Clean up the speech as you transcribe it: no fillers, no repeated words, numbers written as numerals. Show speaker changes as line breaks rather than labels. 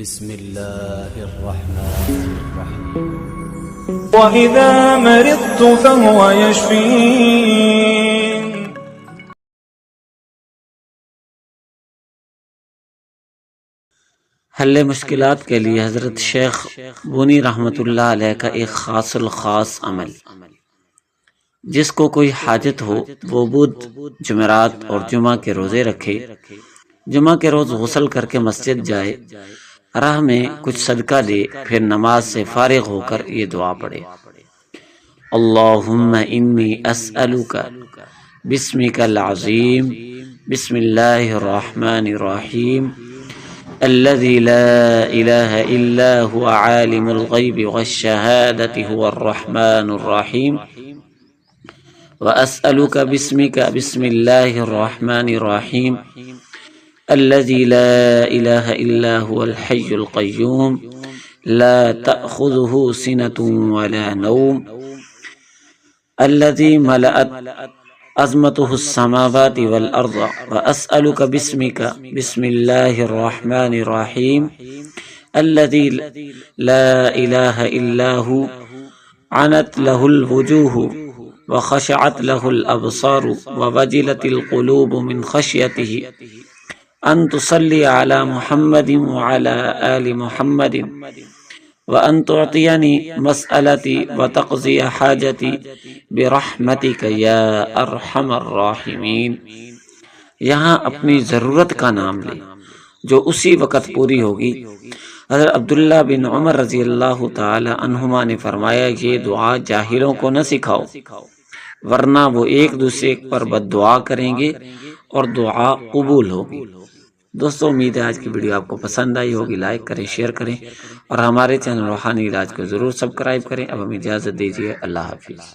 بسم الله الرحمن الرحيم.
وإذا مرضت فهو يشفين.
حل مشکلات کے لیے حضرت شیخ بونی رحمۃ اللہ علیہ کا ایک خاص الخاص عمل: جس کو کوئی حاجت ہو وہ بدھ، جمعرات اور جمعہ کے روزے رکھے، جمعہ کے روز غسل کر کے مسجد جائے، راہ میں کچھ صدقہ دے، پھر نماز سے فارغ ہو کر یہ دعا پڑھے: اللہم انی اسألک بسمک العظیم بسم اللہ الرحمن الرحیم الذي لا إله إلا هو عالم الغيب والشهادة هو الرحمن الرحيم وأسألك باسمك بسم الله الرحمن الرحيم الذي لا إله إلا هو الحي القيوم لا تأخذه سنة ولا نوم الذي ملأت عظمته السماوات والأرض وأسألك باسمك بسم الله الرحمن الرحيم الذي لا إله إلا هو عنت له الوجوه وخشعت له الأبصار ووجلت القلوب من خشيته أن تصلي على محمد وعلى آل محمد وأن تعطيني مسألتي وتقضي حاجتي برحمتك يا أرحم الراحمين۔ یہاں اپنی ضرورت کا نام لے جو اسی وقت پوری ہوگی۔ حضرت عبداللہ بن عمر رضی اللہ تعالی عنہما نے فرمایا، یہ دعا جاہلوں کو نہ سکھاؤ ورنہ وہ ایک دوسرے پر بد دعا کریں گے اور دعا قبول ہوگی۔ دوستو، امید ہے آج کی ویڈیو آپ کو پسند آئی ہوگی۔ لائک کریں، شیئر کریں اور ہمارے چینل روحانی علاج کو ضرور سبسکرائب کریں۔ اب ہمیں اجازت دیجیے، اللہ حافظ۔